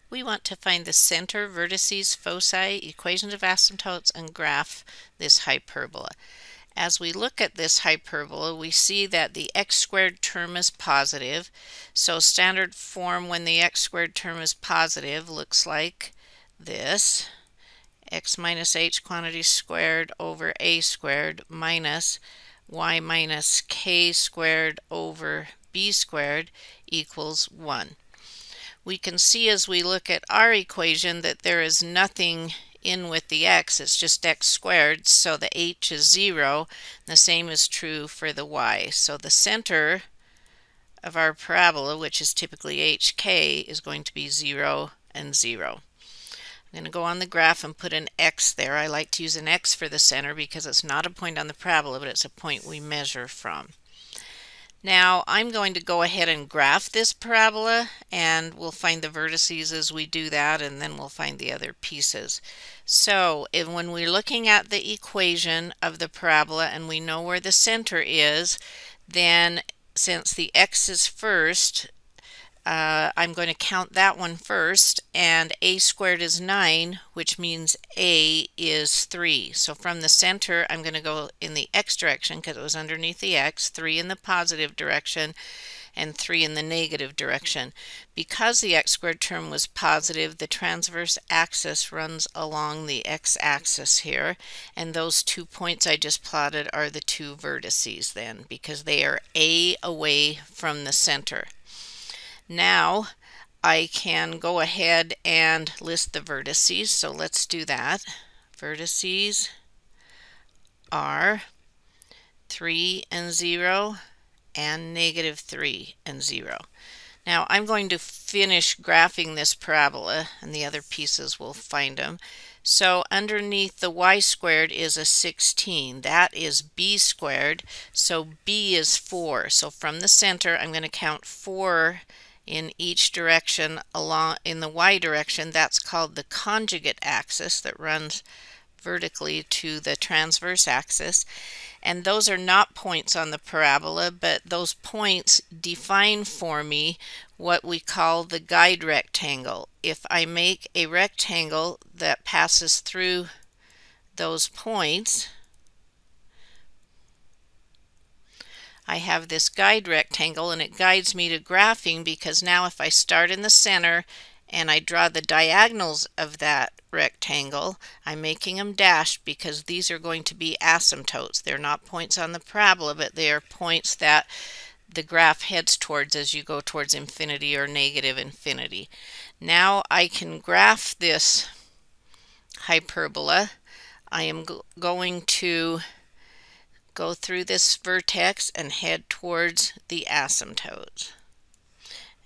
We want to find the center, vertices, foci, equations of asymptotes, and graph this hyperbola. As we look at this hyperbola, we see that the x squared term is positive. So standard form when the x squared term is positive looks like this. X minus h quantity squared over a squared minus y minus k squared over b squared equals 1. We can see as we look at our equation that there is nothing in with the x, it's just x squared, so the h is 0. The same is true for the y. So the center of our parabola, which is typically hk, is going to be 0 and 0. I'm going to go on the graph and put an x there. I like to use an x for the center because it's not a point on the parabola, but it's a point we measure from. Now I'm going to go ahead and graph this parabola, and we'll find the vertices as we do that, and then we'll find the other pieces. So when we're looking at the equation of the parabola and we know where the center is, then since the x is first, I'm going to count that one first, and a squared is 9, which means a is 3. So from the center, I'm going to go in the x direction because it was underneath the x, 3 in the positive direction, and 3 in the negative direction. Because the x squared term was positive, the transverse axis runs along the x-axis here, and those 2 points I just plotted are the 2 vertices then, because they are a away from the center. Now I can go ahead and list the vertices, so let's do that. Vertices are 3 and 0 and negative 3 and 0. Now I'm going to finish graphing this parabola, and the other pieces we'll find them. So underneath the y squared is a 16. That is b squared, so b is 4. So from the center I'm going to count 4 in each direction along in the y direction. That's called the conjugate axis that runs vertically to the transverse axis. And those are not points on the parabola, but those points define for me what we call the guide rectangle. If I make a rectangle that passes through those points, I have this guide rectangle, and it guides me to graphing, because now if I start in the center and I draw the diagonals of that rectangle, I'm making them dashed because these are going to be asymptotes. They're not points on the parabola, but they are points that the graph heads towards as you go towards infinity or negative infinity. Now I can graph this hyperbola. I am going to go through this vertex and head towards the asymptotes,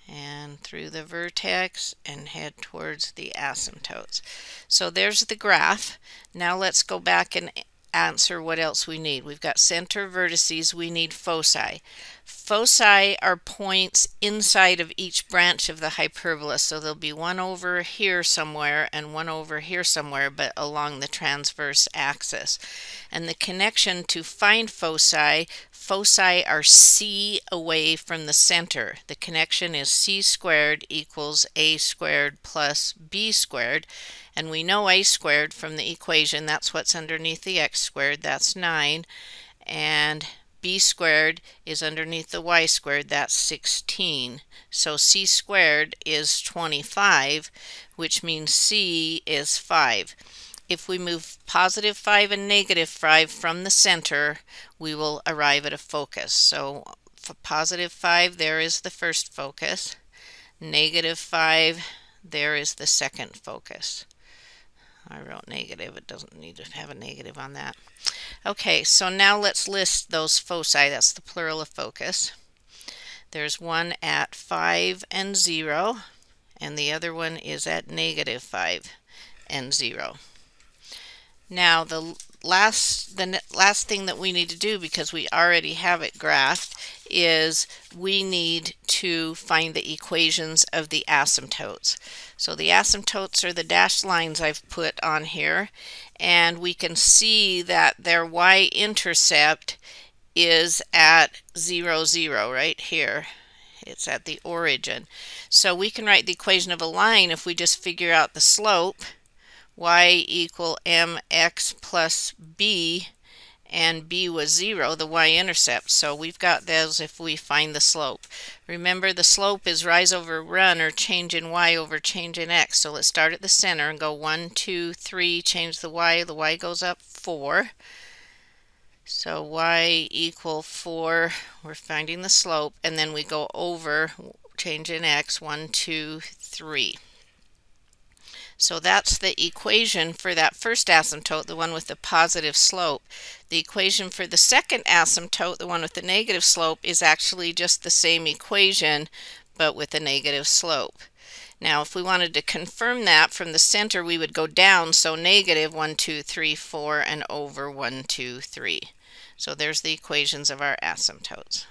and through the vertex and head towards the asymptotes. So there's the graph. Now let's go back and answer what else we need. We've got center, vertices, we need foci. Foci are points inside of each branch of the hyperbola, so there'll be one over here somewhere and one over here somewhere, but along the transverse axis. And the connection to find foci, foci are c away from the center. The connection is c squared equals a squared plus b squared. And we know a squared from the equation, that's what's underneath the x squared, that's 9. And b squared is underneath the y squared, that's 16. So c squared is 25, which means c is 5. If we move positive 5 and negative 5 from the center, we will arrive at a focus. So for positive 5, there is the first focus. Negative 5, there is the second focus. I wrote negative, it doesn't need to have a negative on that. Okay, so now let's list those foci. That's the plural of focus. There's one at 5 and 0, and the other one is at negative 5 and 0. Now the last thing that we need to do, because we already have it graphed, is we need to find the equations of the asymptotes. So the asymptotes are the dashed lines I've put on here, and we can see that their y-intercept is at 0, 0 right here. It's at the origin. So we can write the equation of a line if we just figure out the slope, y equal mx plus b, and b was 0, the y-intercept. So we've got those if we find the slope. Remember, the slope is rise over run, or change in y over change in x. So let's start at the center and go 1, 2, 3, change the y goes up 4. So y equal 4, we're finding the slope, and then we go over change in x, 1, 2, 3. So that's the equation for that first asymptote, the one with the positive slope. The equation for the second asymptote, the one with the negative slope, is actually just the same equation, but with a negative slope. Now, if we wanted to confirm that from the center, we would go down, so negative 1, 2, 3, 4, and over 1, 2, 3. So there's the equations of our asymptotes.